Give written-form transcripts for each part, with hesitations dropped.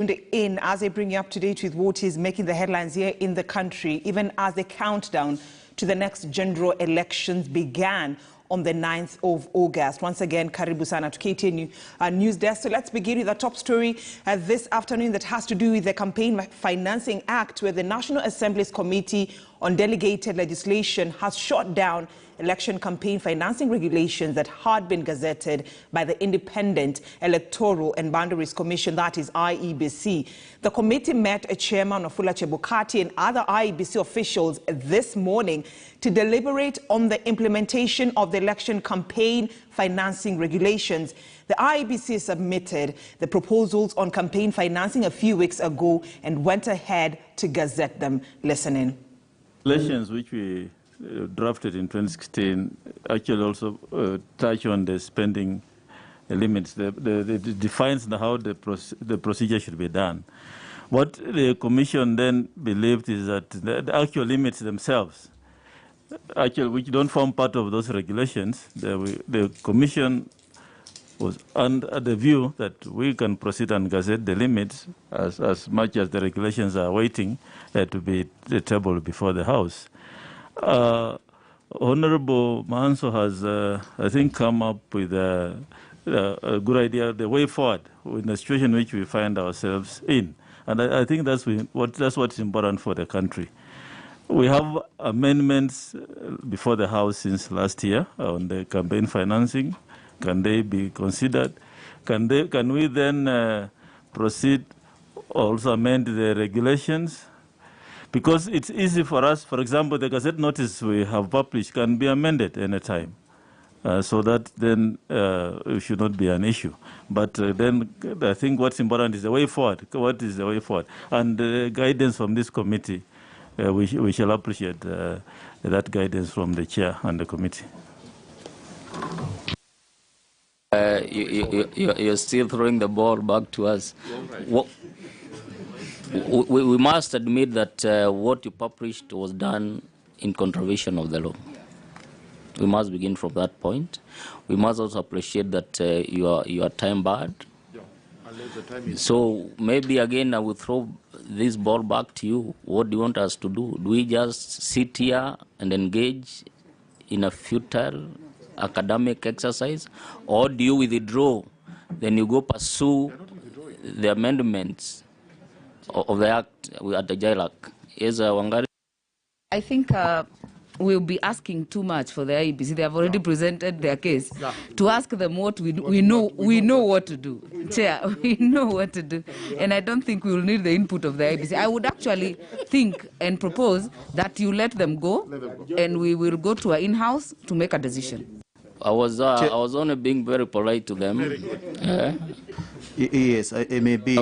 In as they bring you up to date with what is making the headlines here in the country, even as the countdown to the next general elections began on the 9th of August. Once again, karibu sana to KTN News Desk. So let's begin with the top story this afternoon that has to do with the Campaign Financing Act, where the National Assembly's Committee on Delegated Legislation has shot down election campaign financing regulations that had been gazetted by the Independent Electoral and Boundaries Commission, that is IEBC. The committee met Chairman Wafula Chebukati and other IEBC officials this morning to deliberate on the implementation of the election campaign financing regulations. The IEBC submitted the proposals on campaign financing a few weeks ago and went ahead to gazette them. Listen in. Regulations which we drafted in 2016 actually also touch on the spending limits. It defines how the procedure should be done. What the Commission then believed is that the actual limits themselves, actually, which don't form part of those regulations, the Commission was under the view that we can proceed and gazette the limits as much as the regulations are waiting to be tabled before the House. Honorable Manso has, I think, come up with a good idea, the way forward in the situation in which we find ourselves in. And I think that's what's important for the country. We have amendments before the House since last year on the campaign financing. Can they be considered? Can we then proceed, also amend the regulations? Because it's easy for us, for example, the Gazette notice we have published can be amended anytime. So that then it should not be an issue. But then I think what's important is the way forward. What is the way forward? And the guidance from this committee, we shall appreciate that guidance from the chair and the committee. You're still throwing the ball back to us. We must admit that what you published was done in contravention of the law. We must begin from that point. We must also appreciate that you are time barred. So maybe again I will throw this ball back to you. What do you want us to do? Do we just sit here and engage in a futile academic exercise, or do you withdraw, then you go pursue the amendments of the Act at the JLAC? Wangari? I think we'll be asking too much for the IEBC. They have already presented their case. To ask them what we know what to do. Chair, we know what to do. And I don't think we will need the input of the IEBC. I would actually think and propose that you let them go, and we will go to our in-house to make a decision. I was only being very polite to them. Yes, it may be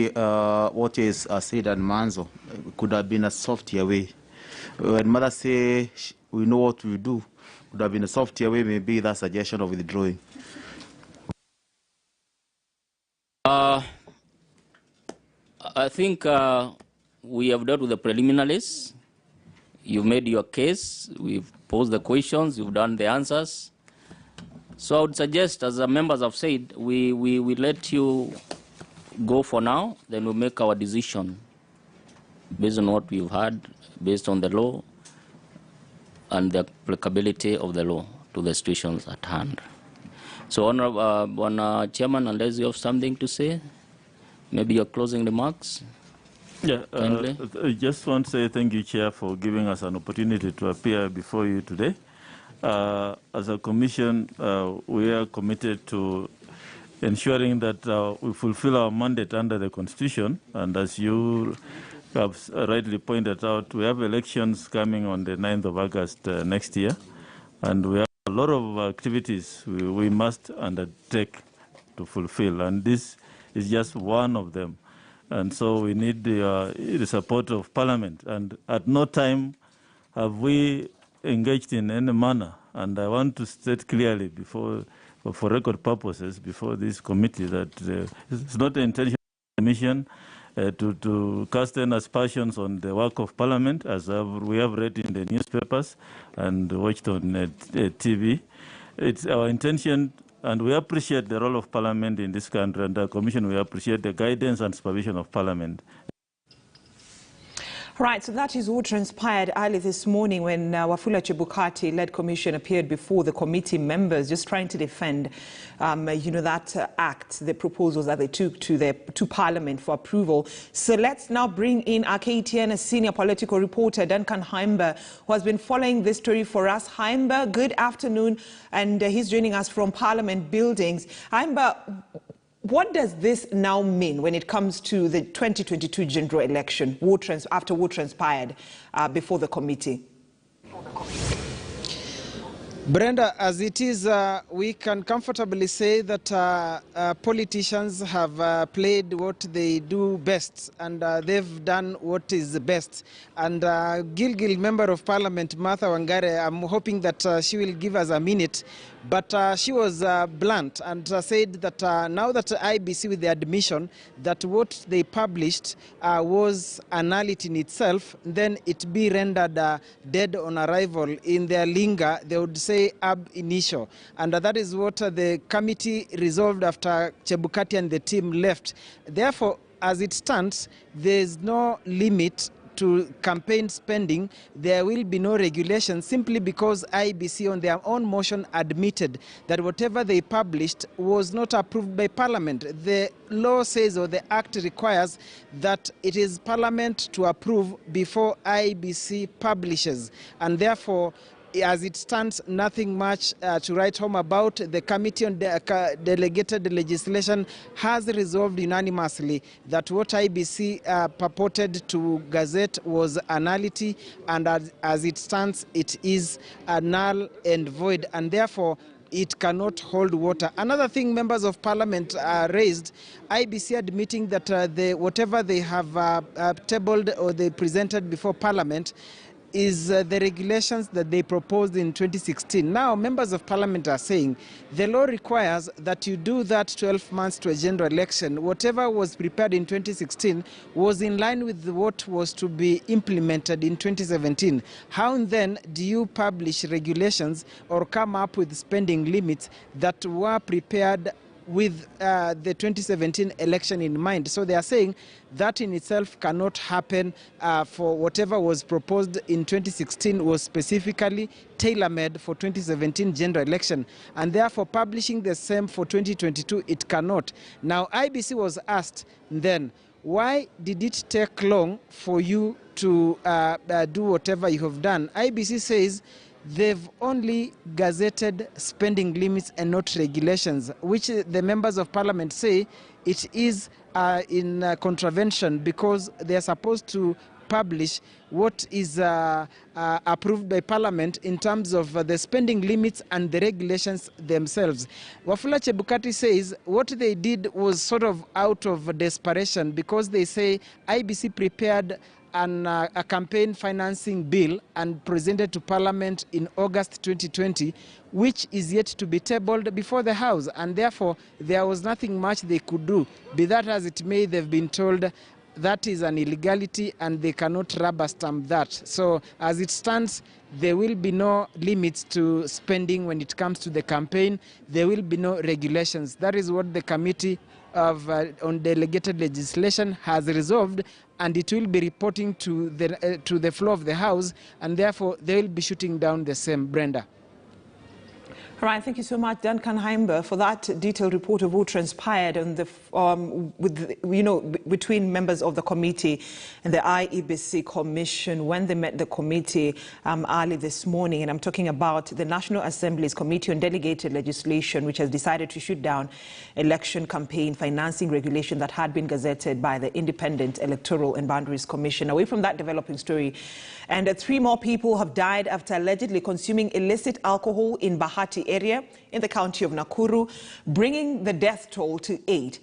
what is said at Manzo could have been a softer way. When mother say we know what we do, could have been a softer way, maybe that suggestion of withdrawing. I think we have dealt with the preliminaries. You've made your case. We've posed the questions. You've done the answers. So I would suggest, as the members have said, we let you go for now. Then we'll make our decision based on what we've heard, based on the law and the applicability of the law to the situations at hand. So, Honourable Chairman, unless you have something to say, maybe your closing remarks. Yeah, I just want to say thank you, Chair, for giving us an opportunity to appear before you today. As a commission, we are committed to ensuring that we fulfill our mandate under the Constitution. And as you have rightly pointed out, we have elections coming on the 9th of August next year. And we have a lot of activities we must undertake to fulfill. And this is just one of them. And so we need the support of Parliament. And at no time have we engaged in any manner. And I want to state clearly for record purposes, before this committee, that it's not the intention of the Commission to cast any aspersions on the work of Parliament, as we have read in the newspapers and watched on TV. It's our intention And we appreciate the role of Parliament in this country, and the Commission, we appreciate the guidance and supervision of Parliament. Right, so that is what transpired early this morning when Wafula Chebukati-led commission appeared before the committee members, just trying to defend, that act, the proposals that they took to Parliament for approval. So let's now bring in our KTN senior political reporter, Duncan Haimba, who has been following this story for us. Haimba, good afternoon, and he's joining us from Parliament buildings. Haimba, what does this now mean when it comes to the 2022 general election, after what transpired before the committee? Brenda, as it is, we can comfortably say that politicians have played what they do best, and they've done what is best. And Gilgil, Member of Parliament, Martha Wangare, I'm hoping that she will give us a minute. But she was blunt and said that now that IEBC, with the admission that what they published was a nullity in itself, then it be rendered dead on arrival. In their lingo, they would say ab initio. And that is what the committee resolved after Chebukati and the team left. Therefore, as it stands, there is no limit to campaign spending. There will be no regulation, simply because IEBC on their own motion admitted that whatever they published was not approved by Parliament. The law says, or the Act requires, that it is Parliament to approve before IEBC publishes, and therefore, as it stands, nothing much to write home about. The Committee on Delegated Legislation has resolved unanimously that what IEBC purported to gazette was a nullity, and as it stands, it is null and void, and therefore it cannot hold water. Another thing members of Parliament raised, IEBC admitting that whatever they have tabled or they presented before Parliament is the regulations that they proposed in 2016. Now, members of Parliament are saying the law requires that you do that 12 months to a general election. Whatever was prepared in 2016 was in line with what was to be implemented in 2017. How then do you publish regulations or come up with spending limits that were prepared with the 2017 election in mind? So they are saying that in itself cannot happen. For whatever was proposed in 2016 was specifically tailor-made for 2017 general election, and therefore publishing the same for 2022, it cannot. Now, IEBC was asked then, why did it take long for you to do whatever you have done? IEBC says they've only gazetted spending limits and not regulations, which the members of Parliament say it is in contravention, because they are supposed to publish what is approved by Parliament in terms of the spending limits and the regulations themselves. Wafula Chebukati says what they did was sort of out of desperation, because they say IEBC prepared a campaign financing bill and presented to Parliament in August 2020, which is yet to be tabled before the House, and therefore there was nothing much they could do. Be that as it may, they've been told that is an illegality and they cannot rubber stamp that. So as it stands, there will be no limits to spending when it comes to the campaign. There will be no regulations. That is what the Committee on Delegated Legislation has resolved, and it will be reporting to the floor of the House, and therefore they will be shooting down the same. Brenda. All right, thank you so much, Duncan Haimba, for that detailed report of what transpired on the, between members of the committee and the IEBC Commission when they met the committee early this morning. And I'm talking about the National Assembly's Committee on Delegated Legislation, which has decided to shoot down election campaign financing regulation that had been gazetted by the Independent Electoral and Boundaries Commission. Away from that developing story, and 3 more people have died after allegedly consuming illicit alcohol in Bahati area in the county of Nakuru, bringing the death toll to 8.